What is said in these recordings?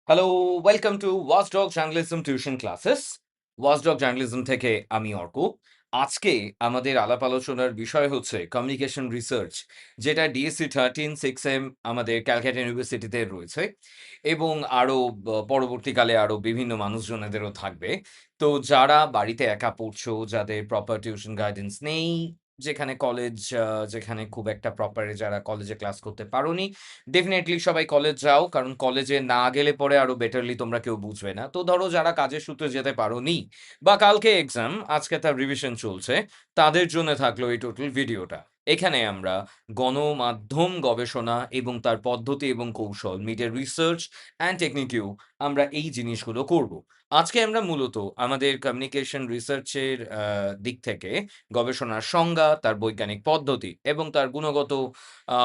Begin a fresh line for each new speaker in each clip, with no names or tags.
Hello, welcome to watchdog journalism tuition classes. Watchdog journalism থেকে আমি অর্ক। আজকে আমাদের আলাপ আলোচনার বিষয় হচ্ছে কমিউনিকেশন রিসার্চ, যেটা ডিএসসি 13 6M আমাদের ক্যালকাটা ইউনিভার্সিটিতে রয়েছে এবং আরো পরবর্তীকালে আরো বিভিন্ন মানুষজনেদেরও থাকবে। তো যারা বাড়িতে একা পড়ছো, যাদের প্রপার টিউশন গাইডেন্স নেই, যেখানে কলেজ যেখানে খুব একটা প্রপারে যারা কলেজে ক্লাস করতে পারোনি, ডেফিনিটলি সবাই কলেজ যাও। কারণ কলেজে না গেলে পরে আরো বেটারলি তোমরা কেউ বুঝবে না। তো ধরো যারা কাজের সূত্রে যেতে পারোনি বা কালকে এক্সাম, আজকে তার রিভিশন চলছে, তাদের জন্য থাকলো এই টোটাল ভিডিওটা। এখানে আমরা গণমাধ্যম গবেষণা এবং তার পদ্ধতি এবং কৌশল, মিডিয়া রিসার্চ অ্যান্ড টেকনিকেও আমরা এই জিনিসগুলো করব। আজকে আমরা মূলত আমাদের কমিউনিকেশন রিসার্চের দিক থেকে গবেষণার সংজ্ঞা, তার বৈজ্ঞানিক পদ্ধতি এবং তার গুণগত আ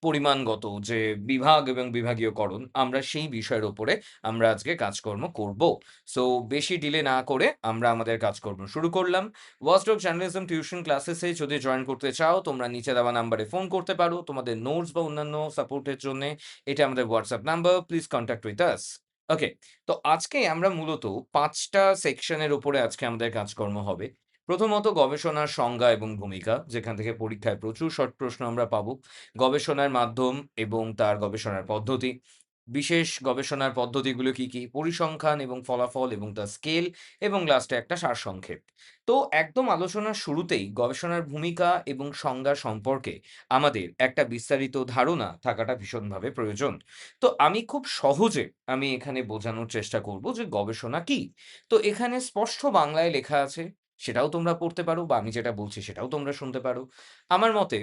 পরিমাণগত যে বিভাগ এবং বিভাগীয়করণ, আমরা সেই বিষয়ের উপরে আমরা আজকে কাজকর্ম করব। সো বেশি ডিলে না করে আমরা আমাদের কাজকর্ম শুরু করলাম। ওয়াচডগ জার্নালিজম টিউশন ক্লাসেসে যদি জয়েন করতে চাও, তোমরা নিচে দেওয়া নাম্বারে ফোন করতে পারো। তোমাদের নোটস বা অন্যান্য সাপোর্টের জন্যে এটা আমাদের WhatsApp number. Please contact with us. Okay, তো আজকে আমরা মূলত ৫ টা সেকশনের উপরে আজকে আমাদের কাজকর্ম হবে। প্রথমত গবেষণার সংজ্ঞা এবং ভূমিকা, যেখান থেকে পরীক্ষায় প্রচুর শর্ট প্রশ্ন আমরা পাবো। গবেষণার মাধ্যম এবং তার গবেষণার পদ্ধতি। বিশেষ গবেষণার পদ্ধতিগুলো কি, কি? পরিসংখ্যান এবং ফলাফল এবং তার স্কেল এবং লাস্টে একটা সারসংক্ষেপ। তো একদম আলোচনার শুরুতেই গবেষণার ভূমিকা এবং সংজ্ঞা সম্পর্কে আমাদের একটা বিস্তারিত ধারণা থাকাটা ভীষণভাবে প্রয়োজন। তো আমি খুব সহজে এখানে বোঝানোর চেষ্টা করব যে গবেষণা কি? তো এখানে স্পষ্ট বাংলায় লেখা আছে, সেটাও তোমরা পড়তে পারো বা আমি যেটা বলছি সেটাও তোমরা শুনতে পারো। আমার মতে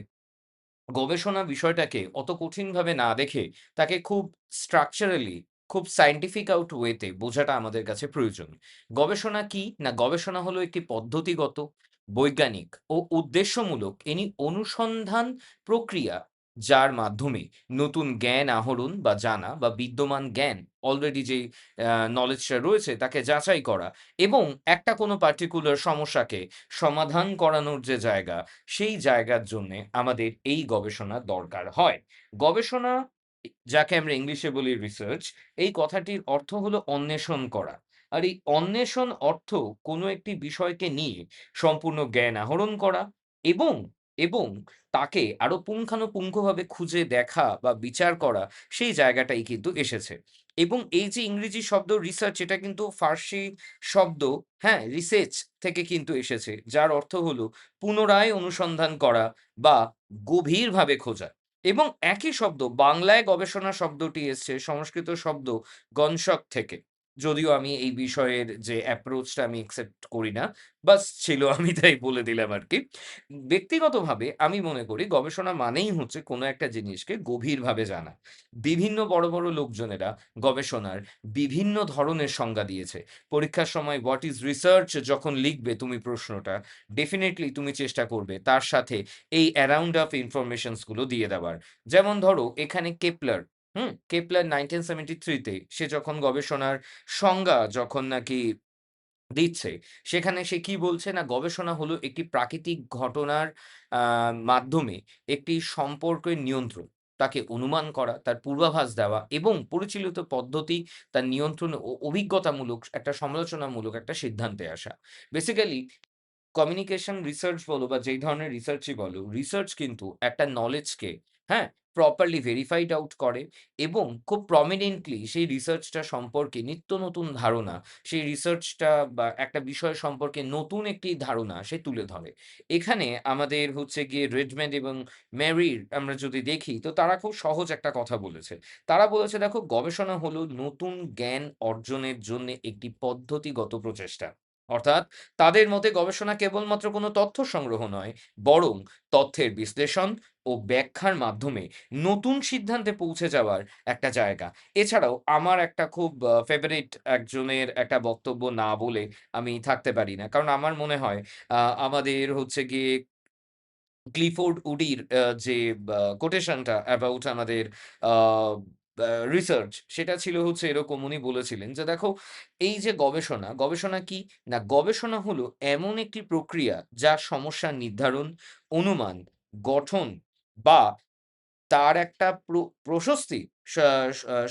গবেষণা বিষয়টাকে অত কঠিনভাবে না দেখে তাকে খুব স্ট্রাকচারালি, খুব সায়েন্টিফিক আউট ওয়েতে বোঝাটা আমাদের কাছে প্রয়োজন। গবেষণা কি? না, গবেষণা হলো একটি পদ্ধতিগত, বৈজ্ঞানিক ও উদ্দেশ্যমূলক অনুসন্ধান প্রক্রিয়া, যার মাধ্যমে নতুন জ্ঞান আহরণ বা জানা বা বিদ্যমান জ্ঞান, অলরেডি যেই নলেজটা রয়েছে তাকে যাচাই করা এবং একটা কোনো পার্টিকুলার সমস্যাকে সমাধান করানোর যে জায়গা, সেই জায়গার জন্যে আমাদের এই গবেষণা দরকার হয়। গবেষণা, যাকে আমরা ইংলিশে বলি রিসার্চ, এই কথাটির অর্থ হলো অন্বেষণ করা। আর এই অন্বেষণ অর্থ কোনো একটি বিষয়কে নিয়ে সম্পূর্ণ জ্ঞান আহরণ করা এবং, এবং তাকে আরো পুঙ্খানুপুঙ্খভাবে খুঁজে দেখা বা বিচার করা, সেই জায়গাটাই কিন্তু এসেছে। এবং এই যে ইংরেজি শব্দ রিসার্চ, এটা কিন্তু ফার্সি শব্দ, হ্যাঁ, রিসের্চ থেকে কিন্তু এসেছে, যার অর্থ হলো পুনরায় অনুসন্ধান করা বা গভীরভাবে খোঁজা। এবং একই শব্দ বাংলায় গবেষণা শব্দটি এসছে সংস্কৃত শব্দ গনশক থেকে। যদিও আমি এই বিষয়ের যে অ্যাপ্রোচটা আমি একসেপ্ট করি না। বাস ছিল, আমি তাই বলে দিলাম আরকি। ব্যক্তিগতভাবে আমি মনে করি গবেষণা মানেই হচ্ছে কোনো একটা জিনিসকে গভীরভাবে জানা। বিভিন্ন বড়, বড় লোকজনেরা গবেষণার বিভিন্ন ধরনের সংজ্ঞা দিয়েছে। পরীক্ষার সময় হোয়াট ইস রিসার্চ যখন লিখবে তুমি প্রশ্নটা, ডেফিনিটলি তুমি চেষ্টা করবে তার সাথে এই অ্যারাউন্ড অফ ইনফরমেশনস গুলো দিয়ে দেওয়ার। যেমন ধরো এখানে কেপলার, কেপলার 1973 তে সে যখন গবেষণার সংজ্ঞা যখন নাকি দিচ্ছে, সেখানে সে কি বলছে? না, গবেষণা হলো একটি প্রাকৃতিক ঘটনার আ মাধ্যমে একটি সম্পর্কের নিয়ন্ত্রণ। তাকে অনুমান করা, তার পূর্বাভাস দেওয়া এবং পরিচালিত পদ্ধতি, তার নিয়ন্ত্রণ ও অভিজ্ঞতামূলক একটা সমালোচনামূলক একটা সিদ্ধান্তে আসা। বেসিক্যালি কমিউনিকেশন রিসার্চ বলো বা যেই ধরনের রিসার্চই বলো, রিসার্চ কিন্তু একটা নলেজকে, হ্যাঁ, প্রপারলি ভেরিফাইড আউট করে এবং খুব প্রমিনেন্টলি সেই রিসার্চটা সম্পর্কে নিত্য নতুন ধারণা, সেই রিসার্চটা বা একটা বিষয় সম্পর্কে নতুন একটি ধারণা সে তুলে ধরে। এখানে আমাদের হচ্ছে গিয়ে রেডম্যান এবং মেরির আমরা যদি দেখি, তো তারা খুব সহজ একটা কথা বলেছে। তারা বলেছে, দেখো, গবেষণা হলো নতুন জ্ঞান অর্জনের জন্যে একটি পদ্ধতিগত প্রচেষ্টা। অর্থাৎ তাদের মতে গবেষণা কেবলমাত্র কোনো তথ্য সংগ্রহ নয়, বরং তথ্যের বিশ্লেষণ ও ব্যাখ্যার মাধ্যমে নতুন সিদ্ধান্তে পৌঁছে যাওয়ার একটা জায়গা। এছাড়াও আমার একটা খুব ফেভারিট একজনের একটা বক্তব্য না বলে আমি থাকতে পারি না। কারণ আমার মনে হয় আমাদের হচ্ছে গিয়ে ক্লিফোর্ড উডির যে কোটেশনটা অ্যাবাউট আমাদের আ ব্যা রিসার্চ, সেটা ছিল হচ্ছে এরকম। উনি বলেছিলেন যে, "দেখো, এই যে গবেষণা, গবেষণা কি? না, গবেষণা হলো এমন একটি প্রক্রিয়া যা সমস্যার নির্ধারণ, অনুমান, গঠন বা তার একটা প্রশস্তি সা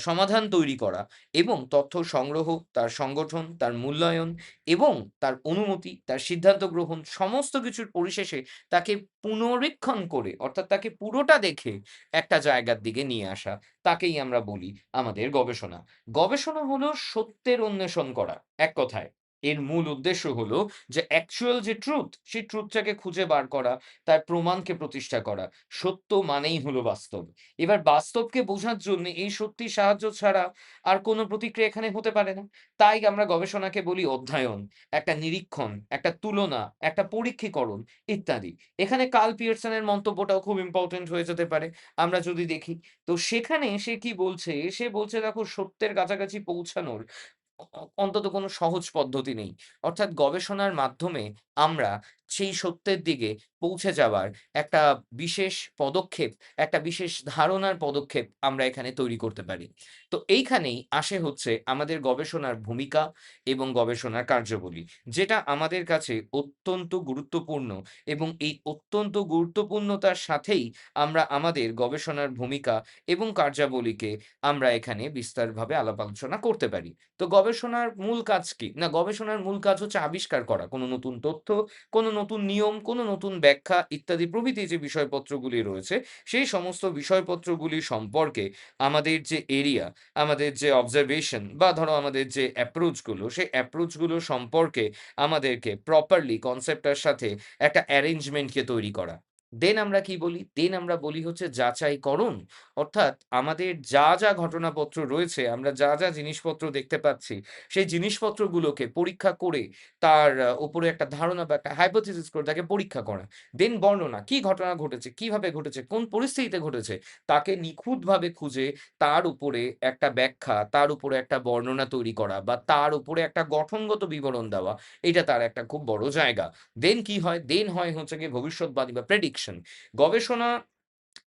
সমাধান তৈরি করা এবং তথ্য সংগ্রহ, তার সংগঠন, তার মূল্যায়ন এবং তার অনুমতি, তার সিদ্ধান্ত গ্রহণ সমস্ত কিছুর পরিশেষে তাকে পুনরীক্ষণ করে অর্থাৎ তাকে পুরোটা দেখে একটা জায়গার দিকে নিয়ে আসা, তাকেই আমরা বলি আমাদের গবেষণা। গবেষণা হলো সত্যের অন্বেষণ করা। এক কথায় এর মূল উদ্দেশ্য হলো যে অ্যাকচুয়াল যে ট্রুথ, সেই ট্রুথটাকে খুঁজে বার করা, তার প্রমাণকে প্রতিষ্ঠা করা। সত্য মানেই হলো বাস্তব। এবার বাস্তবকে বোঝার জন্যে এই সত্যির সাহায্য ছাড়া আর কোনো প্রতিক্রিয়া এখানে হতে পারে না। তাই আমরা গবেষণাকে বলি অধ্যয়ন, একটা নিরীক্ষণ, একটা তুলনা, একটা পরীক্ষীকরণ ইত্যাদি। এখানে কার্ল পিয়ারসনের মন্তব্যটাও খুব ইম্পোর্টেন্ট হয়ে যেতে পারে। আমরা যদি দেখি, তো সেখানে সে কি বলছে? সে বলছে দেখো সত্যের কাছাকাছি পৌঁছানোর অন্তত কোনো সহজ পদ্ধতি নেই। অর্থাৎ গবেষণার মাধ্যমে আমরা সেই সত্যের দিকে পৌঁছে যাওয়ার একটা বিশেষ পদক্ষেপ, একটা বিশেষ ধারণার পদক্ষেপ আমরা এখানে তৈরি করতে পারি। তো এইখানেই আসে হচ্ছে আমাদের গবেষণার ভূমিকা এবং গবেষণার কার্যাবলী। যেটা আমাদের কাছে অত্যন্ত গুরুত্বপূর্ণ এবং এই অত্যন্ত গুরুত্বপূর্ণতার সাথেই আমরা আমাদের গবেষণার ভূমিকা এবং কার্যাবলীকে আমরা এখানে বিস্তারভাবে আলাপ আলোচনা করতে পারি। তো গবেষণার মূল কাজ কি? না, গবেষণার মূল কাজ হচ্ছে আবিষ্কার করা। কোনো নতুন তথ্য, কোনো নতুন নিয়ম, কোনো নতুন ব্যাখ্যা ইত্যাদি প্রভৃতি যে বিষয়পত্রগুলি রয়েছে, সেই সমস্ত বিষয়পত্রগুলি সম্পর্কে আমাদের যে এরিয়া, আমাদের যে অবজারভেশন বা ধরো আমাদের যে অ্যাপ্রোচ গুলো, সেই অ্যাপ্রোচ গুলো সম্পর্কে আমাদেরকে প্রপারলি কনসেপ্টটার সাথে একটা অ্যারেঞ্জমেন্ট কে তৈরি করা। দেন আমরা কি বলি? দেন আমরা বলি হচ্ছে যাচাইকরণ। অর্থাৎ আমাদের যা ঘটনাপত্র রয়েছে, আমরা যা জিনিসপত্র দেখতে পাচ্ছি, সেই জিনিসপত্রগুলোকে পরীক্ষা করে তার উপরে একটা ধারণা বা একটা হাইপোথিসিস করে তাকে পরীক্ষা করা। দেন বর্ণনা, কি ঘটনা ঘটেছে, কিভাবে ঘটেছে, কোন পরিস্থিতিতে ঘটেছে, তাকে নিখুঁতভাবে খুঁজে তার উপরে একটা ব্যাখ্যা, তার উপরে একটা বর্ণনা তৈরি করা বা তার উপরে একটা গঠনগত বিবরণ দেওয়া, এটা তার একটা খুব বড় জায়গা। দেন কি হয়? দেন হয় হচ্ছে গিয়ে ভবিষ্যৎবাণী বা প্রেডিকশন। গবেষণা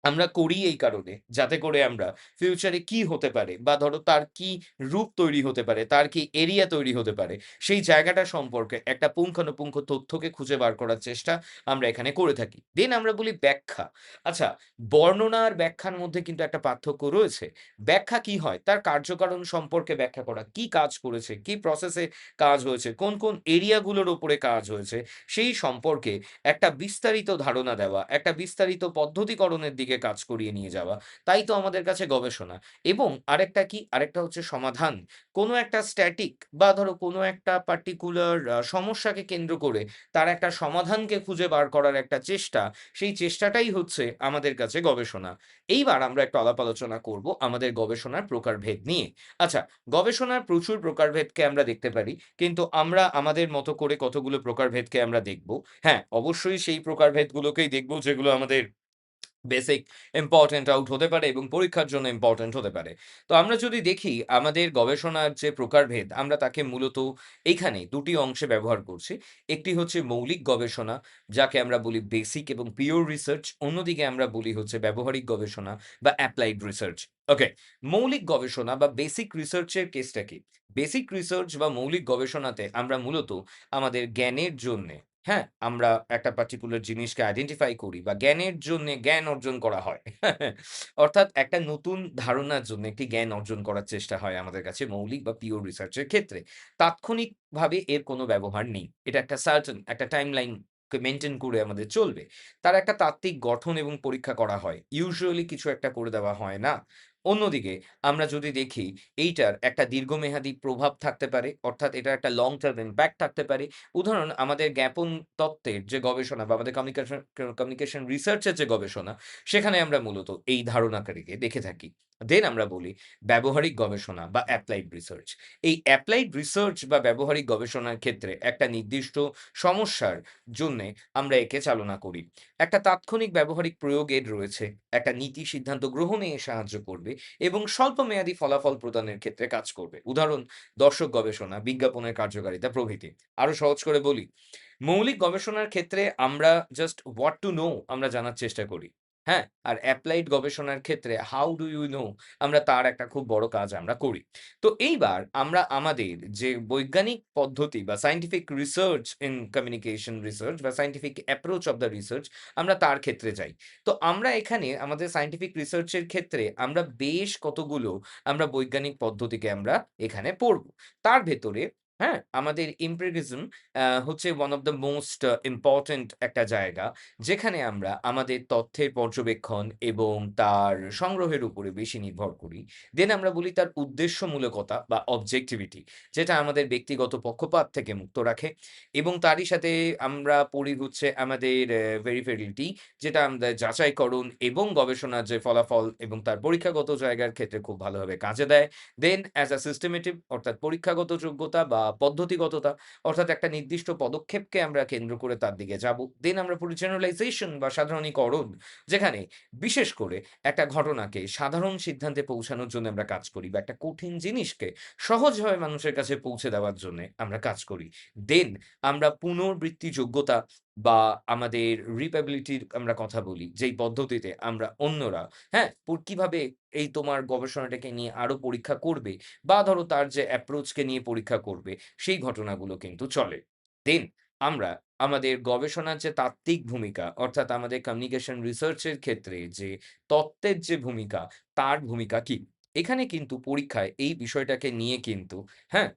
আমরা করি এই কারণে, যাতে করে আমরা ফিউচারে কি হতে পারে বা ধরো তার কি রূপ তৈরি হতে পারে, তার কি এরিয়া তৈরি হতে পারে, সেই জায়গাটা সম্পর্কে একটা পুঙ্খানুপুঙ্খ তথ্যকে খুঁজে বার করার চেষ্টা আমরা এখানে করে থাকি। দেন আমরা বলি ব্যাখ্যা। আচ্ছা, বর্ণনা আর ব্যাখ্যার মধ্যে কিন্তু একটা পার্থক্য রয়েছে। ব্যাখ্যা কি হয়? তার কার্যকারণ সম্পর্কে ব্যাখ্যা করা। কি কাজ করেছে, কি প্রসেসে কাজ হয়েছে, কোন এরিয়া গুলোর উপরে কাজ হয়েছে, সেই সম্পর্কে একটা বিস্তারিত ধারণা দেওয়া, একটা বিস্তারিত পদ্ধতিকরণের দিকে কাজ করিয়ে নিয়ে যাওয়া। তাই তো আমাদের কাছে গবেষণা। এবং আরেকটা কি? আরেকটা হচ্ছে সমাধান। কোনো একটা স্ট্যাটিক বা ধরো কোনো একটা পার্টিকুলার সমস্যাকে কেন্দ্র করে তার একটা সমাধানকে খুঁজে বার করার একটা চেষ্টা, সেই চেষ্টাটাই হচ্ছে আমাদের কাছে গবেষণা। এইবার আমরা একটু আলাপ আলোচনা করব আমাদের গবেষণার প্রকারভেদ নিয়ে। আচ্ছা, গবেষণার প্রচুর প্রকারভেদকে আমরা দেখতে পারি। কিন্তু আমরা আমাদের মতো করে কতগুলো প্রকারভেদকে আমরা দেখব। হ্যাঁ, অবশ্যই সেই প্রকারভেদগুলোকেই দেখব যেগুলো আমাদের বেসিক ইম্পোর্টেন্ট আউট হতে পারে এবং পরীক্ষার জন্য ইম্পোর্টেন্ট হতে পারে। তো আমরা যদি দেখি আমাদের গবেষণার যে প্রকারভেদ, আমরা তাকে মূলত এইখানে ২ টি অংশে ব্যবহার করছি। একটি হচ্ছে মৌলিক গবেষণা, যাকে আমরা বলি বেসিক এবং পিওর রিসার্চ। অন্যদিকে আমরা বলি হচ্ছে ব্যবহারিক গবেষণা বা অ্যাপ্লাইড রিসার্চ। ওকে, মৌলিক গবেষণা বা বেসিক রিসার্চ এর কেসটা কি? বেসিক রিসার্চ বা মৌলিক গবেষণাতে আমরা মূলত আমাদের জ্ঞানের জন্যে, হ্যাঁ, আমরা একটা পার্টিকুলার জিনিসকে আইডেন্টিফাই করি বা জ্ঞানের জন্যে জ্ঞান অর্জন করা হয়। অর্থাৎ একটা নতুন ধারণার জন্য একটি জ্ঞান অর্জন করার চেষ্টা হয় আমাদের কাছে মৌলিক বা পিওর রিসার্চ এর ক্ষেত্রে। তাৎক্ষণিকভাবে এর কোনো ব্যবহার নেই। এটা একটা সার্টেন একটা টাইমলাইন কে মেইনটেইন করে আমাদের চলবে। তার একটা তাত্ত্বিক গঠন এবং পরীক্ষা করা হয়। ইউজুয়ালি কিছু একটা করে দেওয়া হয় না। অন্যদিকে আমরা যদি দেখি এইটার একটা দীর্ঘমেয়াদী প্রভাব থাকতে পারে। অর্থাৎ এটার একটা লং টার্ম ইমপ্যাক্ট থাকতে পারে। উদাহরণ আমাদের জ্ঞাপন তত্ত্বের যে গবেষণা বা আমাদের কমিউনিকেশন রিসার্চ এর যে গবেষণা, সেখানে আমরা মূলত এই ধারণাকারীকে দেখে থাকি। দেন আমরা বলি ব্যবহারিক গবেষণা বা এপ্লাইড রিসার্চ। এই এপ্লাইড রিসার্চ বা ব্যবহারিক গবেষণার ক্ষেত্রে একটা নির্দিষ্ট সমস্যার জন্যে আমরা একে চালনা করি। একটা তাৎক্ষণিক ব্যবহারিক প্রয়োগের রয়েছে, একটা নীতি সিদ্ধান্ত গ্রহণে এ সাহায্য করবে এবং স্বল্পমেয়াদী ফলাফল প্রদানের ক্ষেত্রে কাজ করবে। উদাহরণ দর্শক গবেষণা, বিজ্ঞাপনের কার্যকারিতা প্রভৃতি। আরো সহজ করে বলি, মৌলিক গবেষণার ক্ষেত্রে আমরা জাস্ট what to know আমরা জানার চেষ্টা করি। হ্যাঁ? আর অ্যাপ্লাইড গবেষণার ক্ষেত্রে হাউ ডু ইউ নো আমরা তার একটা খুব বড় কাজ আমরা করি। তো এইবার আমরা আমাদের যে বৈজ্ঞানিক পদ্ধতি বা scientific research in communication research বা scientific approach of the research আমরা তার ক্ষেত্রে যাই। তো আমরা এখানে আমাদের সায়েন্টিফিক রিসার্চ এর ক্ষেত্রে আমরা বেশ কতগুলো আমরা বৈজ্ঞানিক পদ্ধতিকে আমরা এখানে পড়ব। তার ভেতরে হ্যাঁ? আমাদের এম্পিরিজম হচ্ছে one of the most important একটা জায়গা। যেখানে আমরা আমাদের তথ্যের পর্যবেক্ষণ এবং তার সংগ্রহের উপরে বেশি নির্ভর করি। দেন আমরা বলি তার উদ্দেশ্যমূলকতা বা অবজেক্টিভিটি, যেটা আমাদের ব্যক্তিগত পক্ষপাত থেকে মুক্ত রাখে এবং তারই সাথে আমরা পড়ি হচ্ছে আমাদের ভেরিফিবিলিটি, যেটা আমাদের যাচাইকরণ এবং গবেষণার যে ফলাফল এবং তার পরীক্ষাগত জায়গার ক্ষেত্রে খুব ভালোভাবে কাজে দেয়। দেন অ্যাজ আ সিস্টেমেটিভ অর্থাৎ পরীক্ষাগত যোগ্যতা বা পদ্ধতিগততা, অর্থাৎ একটা নির্দিষ্ট পদক্ষেপকে আমরা কেন্দ্র করে তার দিকে যাব। দেন আমরা পড়ি জেনারালাইজেশন বা সাধারণীকরণ, যেখানে বিশেষ করে একটা ঘটনাকে সাধারণ সিদ্ধান্তে পৌঁছানোর জন্য আমরা কাজ করি বা একটা কঠিন জিনিসকে সহজভাবে মানুষের কাছে পৌঁছে দেওয়ার জন্যে আমরা কাজ করি। দেন আমরা পুনরাবৃত্তি যোগ্যতা বা আমাদের রিপিটেবিলিটির আমরা কথা বলি, যেই পদ্ধতিতে আমরা অন্যরা হ্যাঁ? কিভাবে এই তোমার গবেষণাটাকে নিয়ে আরো পরীক্ষা করবে বা ধরো তার যে অ্যাপ্রোচ কে নিয়ে পরীক্ষা করবে, সেই ঘটনাগুলো কিন্তু চলে। দেন আমরা আমাদের গবেষণার যে তাত্ত্বিক ভূমিকা, অর্থাৎ আমাদের কমিউনিকেশন রিসার্চ এর ক্ষেত্রে যে তত্ত্বের যে ভূমিকা, তার ভূমিকা কি? এখানে কিন্তু পরীক্ষায় এই বিষয়টাকে নিয়ে কিন্তু হ্যাঁ?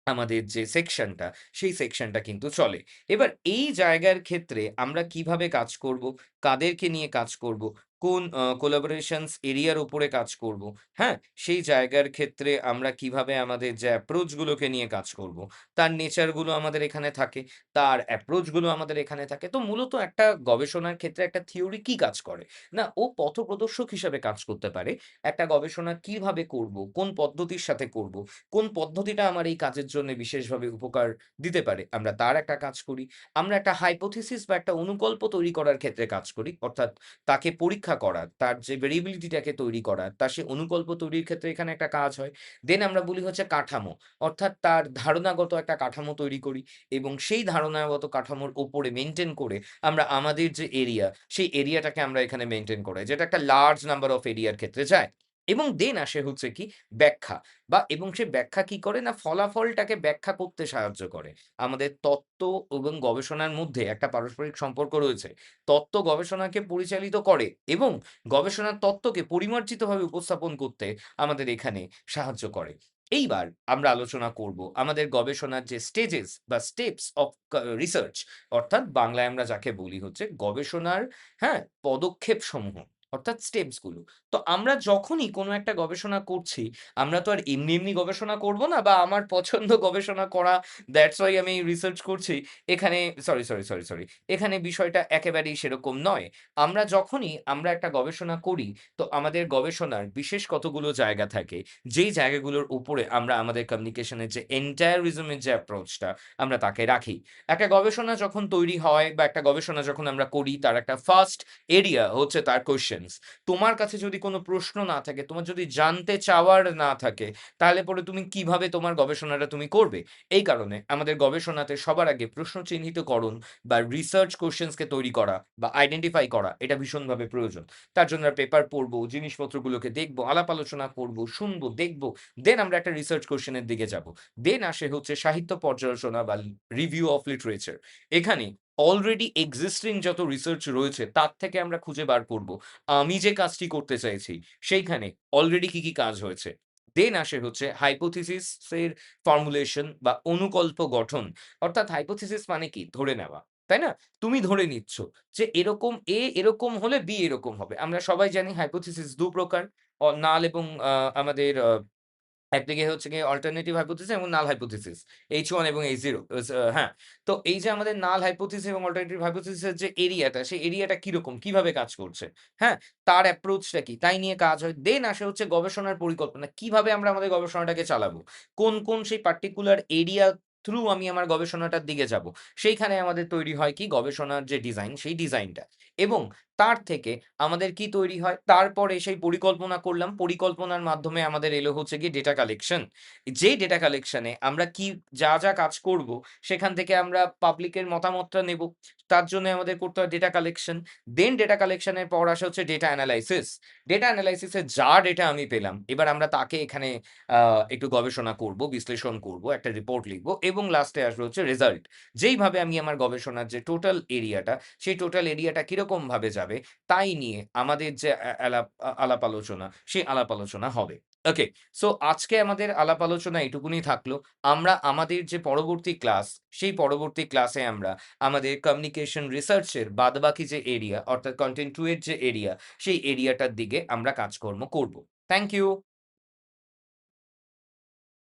আমাদের যে সেকশনটা, সেই সেকশনটা কিন্তু চলে। এবার এই জায়গার ক্ষেত্রে আমরা কিভাবে কাজ করব, কাদেরকে নিয়ে কাজ করব, কোন collaborations এরিয়ার উপরে কাজ করব, হ্যাঁ? সেই জায়গার ক্ষেত্রে আমরা কিভাবে আমাদের যে অ্যাপ্রোচ গুলোকে নিয়ে কাজ করব, তার নেচার গুলো আমাদের এখানে থাকে, তার অ্যাপ্রোচ গুলো আমাদের এখানে থাকে। তো মূলত একটা গবেষণার ক্ষেত্রে একটা থিওরি কি কাজ করে? না, ও পথপ্রদর্শক হিসাবে কাজ করতে পারে। একটা গবেষণা কিভাবে করব, কোন পদ্ধতির সাথে করব, কোন পদ্ধতিটা আমার এই কাজের জন্য বিশেষভাবে উপকার দিতে পারে, আমরা তার একটা কাজ করি। আমরা একটা হাইপোথিসিস বা একটা অনুকল্প তৈরি করার ক্ষেত্রে কাজ করি। অর্থাৎ তাকে পরীক্ষা করা, তার যে ভেরিয়েবিলিটি টাকে তৈরি করা, তার সে অনুকল্প তৈরির ক্ষেত্রে এখানে একটা কাজ হয়। দেন আমরা বলি হচ্ছে কাঠামো। অর্থাৎ তার ধারণাগত একটা কাঠামো তৈরি করি এবং সেই ধারণাগত কাঠামোর উপরে মেইনটেইন করে আমরা আমাদের যে এরিয়া, সেই এরিয়াটাকে আমরা এখানে মেইনটেইন করাই। যেটা একটা লার্জ নাম্বার অফ এরিয়ার ক্ষেত্রে যায়। এবং দেন আসে হচ্ছে কি ব্যাখ্যা। এবং সে ব্যাখ্যা কি করে? না, ফলাফলটাকে ব্যাখ্যা করতে সাহায্য করে। আমাদের তত্ত্ব এবং গবেষণার মধ্যে একটা পারস্পরিক সম্পর্ক রয়েছে। তত্ত্ব গবেষণাকে পরিচালিত করে এবং গবেষণার তত্ত্বকে পরিমার্জিতভাবে উপস্থাপন করতে আমাদের এখানে সাহায্য করে। এইবার আমরা আলোচনা করব আমাদের গবেষণার যে স্টেজেস বা স্টেপস অফ রিসার্চ, অর্থাৎ বাংলায় আমরা যাকে বলি হচ্ছে গবেষণার হ্যাঁ, পদক্ষেপসমূহ, অর্থাৎ স্টেপস গুলো। তো আমরা যখনই কোনো একটা গবেষণা করছি, আমরা তো আর এমনি গবেষণা করব না বা আমার পছন্দ গবেষণা করা, দ্যাটস ওয়াই আমি রিসার্চ করছি। এখানে সরি। এখানে বিষয়টা একেবারেই সেরকম নয়। আমরা যখনই একটা গবেষণা করি, তো আমাদের গবেষণার বিশেষ কতগুলো জায়গা থাকে, যেই জায়গাগুলোর উপরে আমরা আমাদের কমিউনিকেশন এর যে এন্টায়ারিজম এর যে অ্যাপ্রোচটা আমরা তাকে রাখি। একটা গবেষণা যখন তৈরি হয় বা একটা গবেষণা যখন আমরা করি, তার একটা ফার্স্ট এরিয়া হচ্ছে তার কোয়েশ্চেনস। তোমার কাছে যদি কোনো প্রশ্ন না থাকে, তোমার যদি জানতে চাওয়ার না থাকে, তাহলে পরে তুমি কিভাবে তোমার গবেষণাটা তুমি করবে? এই কারণে আমাদের গবেষণাতে সবার আগে প্রশ্ন চিহ্নিতকরণ বা রিসার্চ কোয়েশ্চেনস কে তৈরি করা বা আইডেন্টিফাই করা, এটা ভীষণভাবে প্রয়োজন। তার জন্য পেপার পড়বো, জিনিসপত্রগুলোকে দেখবো, আলাপ আলোচনা করবো, শুনবো, দেখবো। দেন আমরা একটা রিসার্চ কোয়েশ্চেন এর দিকে যাবো। দেন আসে হচ্ছে সাহিত্য পর্যালোচনা বা রিভিউ অফ লিটারেচার। এখানে অলরেডি এক্সিস্টিং যত রিসার্চ রয়েছে, তার থেকে আমরা খুঁজে বার করব আমি যে কাজটি করতে চাইছি, সেইখানে অলরেডি কি কাজ হয়েছে। দেন আসে হচ্ছে হাইপোথিসিস এর ফর্মুলেশন বা অনুকল্প গঠন। অর্থাৎ হাইপোথিসিস মানে কি? ধরে নেওয়া। তাই না? তুমি ধরে নিচ্ছ যে এরকম A এরকম হলে B এরকম হবে। আমরা সবাই জানি হাইপোথিসিস ২ প্রকার। নাল এবং আমাদের একদিকে হচ্ছে গিয়ে অল্টারনেটিভ হাইপোথিসিস এবং নাল হাইপোথিসিস। H1 এবং H0 হ্যাঁ। তো এই যে আমাদের নাল হাইপোথিসিস এবং অল্টারনেটিভ হাইপোথিসিস এর যে এরিয়াটা, সেই এরিয়াটা কিরকম? কিভাবে কাজ করছে? হ্যাঁ? তার অ্যাপ্রোচটা কি? তাই নিয়ে কাজ হয়। দেন আসে হচ্ছে গবেষণার পরিকল্পনা। কিভাবে আমরা আমাদের গবেষণাটাকে চালাবো? কোন সেই পার্টিকুলার এরিয়া থ্রু আমি আমার গবেষণাটার দিকে যাবো? সেইখানে আমাদের তৈরি হয় কি? গবেষণার যে ডিজাইন, সেই ডিজাইনটা। এবং তার থেকে আমাদের কি তৈরি হয়? তারপরে সেই পরিকল্পনা করলাম। পরিকল্পনার মাধ্যমে আমাদের এলো হচ্ছে গিয়ে ডেটা কালেকশন। যেই ডেটা কালেকশন এ আমরা যা কাজ করব, সেখান থেকে আমরা পাবলিক এর মতামতটা নেব। তার জন্য আমাদের করতে হয় ডেটা কালেকশন। দেন ডেটা কালেকশন এর পর আসে হচ্ছে ডেটা এনালাইসিস। ডেটা এনালাইসিস এ যা ডেটা আমি পেলাম, এবার আমরা তাকে এখানে আ একটু গবেষণা করব, বিশ্লেষণ করব, একটা রিপোর্ট লিখব এবং লাস্টে আসবে হচ্ছে রেজাল্ট। যেইভাবে আমি আমার গবেষণার যে টোটাল এরিয়াটা, সেই টোটাল এরিয়াটা কিরকমভাবে যাবে, তাই নিয়ে আমাদের যে আলাপ আলোচনা, সেই আলাপ আলোচনা হবে। ওকে, সো আজকে আমাদের আলাপ আলোচনা এটুকুনি থাকলো। আমরা আমাদের যে পরবর্তী ক্লাস, সেই পরবর্তী ক্লাসে আমরা আমাদের কমিউনিকেশন রিসার্চ এর বাদবাকি যে এরিয়া অর্থাৎ কনটেন্ট 2 এর যে এরিয়া, সেই এরিয়াটার দিকে আমরা কাজকর্ম করব। Thank you.